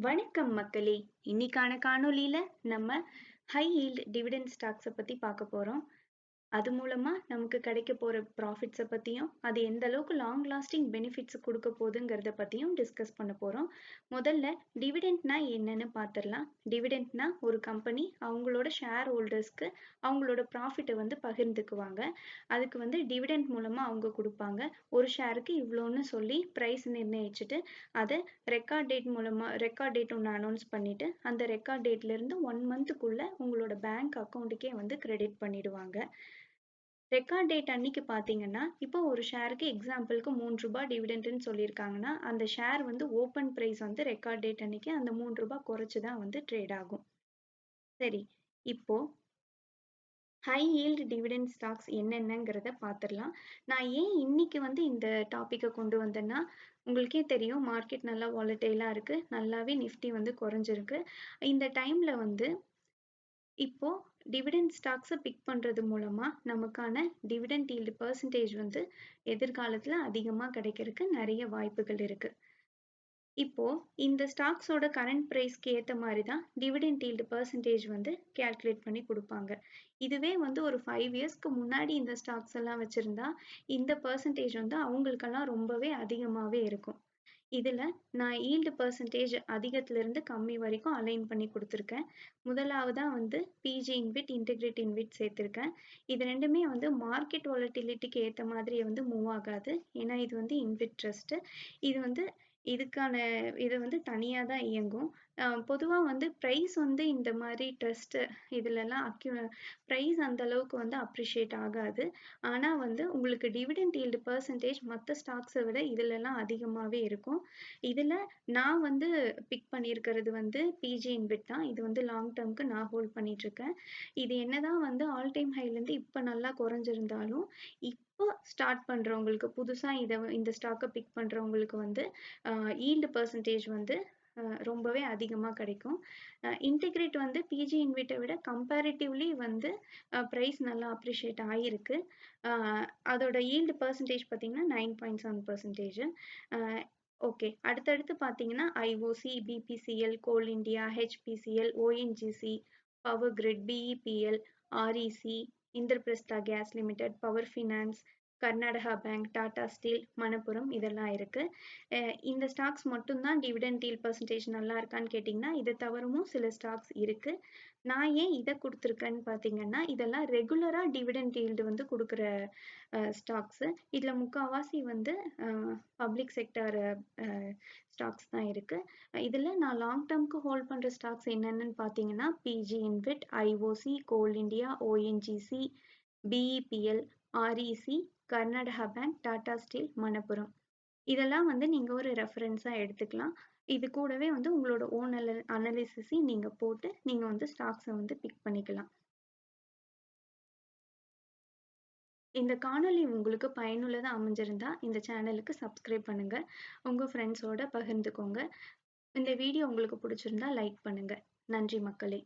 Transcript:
வணக்கம் மக்களே! இன்னைக்கான காணொளியில நம்ம ஹை யீல்ட் டிவிடெண்ட் ஸ்டாக்ஸ பத்தி பார்க்க போறோம். அது மூலமா நமக்கு கிடைக்க போற ப்ராஃபிட்ஸ பத்தியும், அது எந்த அளவுக்கு லாங் லாஸ்டிங் பெனிஃபிட்ஸ் குடுக்க போதுங்கிறத பத்தியும் டிஸ்கஸ் பண்ண போறோம். முதல்ல டிவிடெண்ட்னா என்னன்னு பார்த்துரலாம். டிவிடெண்ட்னா ஒரு கம்பெனி அவங்களோட ஷேர் ஹோல்டர்ஸ்க்கு அவங்களோட ப்ராஃபிட்ட பகிர்ந்துக்குவாங்க. அதுக்கு டிவிடெண்ட் மூலமா அவங்க குடுப்பாங்க. ஒரு ஷேருக்கு இவ்ளோன்னு சொல்லி பிரைஸ் நிர்ணயிச்சுட்டு, அத ரெக்கார்ட் டேட் ஒண்ணு அனௌன்ஸ் பண்ணிட்டு, அந்த ரெக்கார்ட் டேட்லருந்து 1 மந்த்துக்குள்ள உங்களோட பேங்க் அக்கவுண்ட்டுக்கே கிரெடிட் பண்ணிடுவாங்க. ரெக்கார்ட் டேட் அன்னைக்கு பார்த்தீங்கன்னா, இப்போ ஒரு ஷேருக்கு எக்ஸாம்பிள்க்கு ரூ. 3 டிவிடெண்ட்ன்னு சொல்லியிருக்காங்கன்னா, அந்த share open price record date அன்னைக்கு அந்த ரூ. 3 குறைச்சு தான் ட்ரேட் ஆகும். சரி, இப்போ ஹை யீல்ட் டிவிடெண்ட் ஸ்டாக்ஸ் என்னென்னங்கிறத பார்த்துரலாம். நான் ஏன் இன்னைக்கு இந்த டாபிக்க கொண்டு வந்தேன்னா, உங்களுக்கே தெரியும் மார்க்கெட் நல்லா வாலடைலா இருக்கு. நல்லாவே நிஃப்டி குறைஞ்சிருக்கு. இந்த டைம்ல இப்போ டிவிடெண்ட் ஸ்டாக்ஸ பிக் பண்றது மூலமா நமக்கான டிவிடெண்ட் யீல்டு பெர்சன்டேஜ் எதிர்காலத்துல அதிகமா கிடைக்கிறதுக்கு நிறைய வாய்ப்புகள் இருக்கு. இப்போ இந்த ஸ்டாக்ஸோட கரண்ட் பிரைஸ்க்கு ஏத்த மாதிரி தான் டிவிடெண்ட் யீல்டு பெர்சன்டேஜ் கால்குலேட் பண்ணி குடுப்பாங்க. இதுவே ஒரு 5 இயர்ஸ்க்கு முன்னாடி இந்த ஸ்டாக்ஸ் எல்லாம் வச்சிருந்தா, இந்த பெர்சன்டேஜ் அவங்களுக்கெல்லாம் ரொம்பவே அதிகமாவே இருக்கும். இதுல நான் யீல்டு பெர்சன்டேஜ் அதிகத்திலிருந்து கம்மி வரைக்கும் அலைன் பண்ணி குடுத்திருக்கேன். முதலாவதா பிஜி இன்விட், இன்டெகிரிட் இன்விட் சேர்த்திருக்கேன். இது 2மே மார்க்கெட் வாலட்டிலிட்டிக்கு ஏத்த மாதிரி மூவ் ஆகாது. ஏன்னா இது இன்விட் ட்ரஸ்ட். இது இதுக்கான இது தனியா தான் இயங்கும். பொதுவா பிரைஸ் இந்த மாரி ட்ரஸ்ட் இதுலலாம் பிரைஸ் அந்த அளவுக்கு அப்ரிஷியேட் ஆகாது. ஆனா உங்களுக்கு டிவிடெண்ட் யீல்டு பெர்சன்டேஜ் மத்த ஸ்டாக்ஸ விட இதுலலாம் அதிகமாவே இருக்கும். இதுல நான் பிக் பண்ணியிருக்கிறது பிஜி இன்விட் தான். இது லாங் டெர்ம்க்கு நான் ஹோல்ட் பண்ணிட்டு இருக்கேன். இது என்னதான் ஆல் டைம் ஹைலேருந்து இப்ப நல்லா குறைஞ்சிருந்தாலும், இப்போ ஸ்டார்ட் பண்றவங்களுக்கு புதுசா இந்த ஸ்டாக்க பிக் பண்றவங்களுக்கு யீல்டு பெர்சன்டேஜ் ரொம்பவே அதிகமா கிடைக்கும். இன்டெகிரிட் பிஜி இன்விட்ட விட கம்பேரிட்டிவ்லி பிரைஸ் நல்லா அப்ரிஷியேட் ஆயிருக்கு. அதோட யீல்டு பெர்சன்டேஜ் பார்த்தீங்கன்னா 9.7%. ஓகே. அடுத்தடுத்து பார்த்தீங்கன்னா, IOC, BPCL, Coal India, HPCL, ONGC, Power Grid, PEPL, REC, Indraprastha Gas Limited, Power Finance, Karnataka Bank, Tata Steel, Manappuram இதெல்லாம் இருக்கு. இந்த ஸ்டாக்ஸ் மட்டும் தான் டிவிடெண்ட் யீல்ட் பெர்சன்டேஜ் நல்லா இருக்கான்னு கேட்டீங்கன்னா, இத தவிரவும் சில ஸ்டாக்ஸ் இருக்கு. நான் ஏன் இத குடுத்துருக்கேன்னு பார்த்தீங்கன்னா, இதெல்லாம் ரெகுலரா டிவிடெண்ட் யீல்டு குடுக்குற ஸ்டாக்ஸ். இதுல முக்காவாசி பப்ளிக் செக்டார் ஸ்டாக்ஸ் தான் இருக்கு. இதுல நான் லாங் டெர்ம்க்கு ஹோல்ட் பண்ற ஸ்டாக்ஸ் என்னென்னன்னு பார்த்தீங்கன்னா, PG InvIT, IOC, Coal India, ONGC, PEPL, REC, Karnataka Bank, Tata Steel, Manappuram. இதெல்லாம் நீங்க ஒரு ரெஃபரன்ஸா எடுத்துக்கலாம். இது கூடவே உங்களோட ஓன் அனாலிசிஸையும் நீங்க போட்டு நீங்க ஸ்டாக்ஸ பிக் பண்ணிக்கலாம். இந்த காணொளி உங்களுக்கு பயனுள்ளதா அமைஞ்சிருந்தா இந்த சேனலுக்கு சப்ஸ்கிரைப் பண்ணுங்க. உங்க ஃப்ரெண்ட்ஸோட பகிர்ந்துக்கோங்க. இந்த வீடியோ உங்களுக்கு பிடிச்சிருந்தா லைக் பண்ணுங்க. நன்றி மக்களே!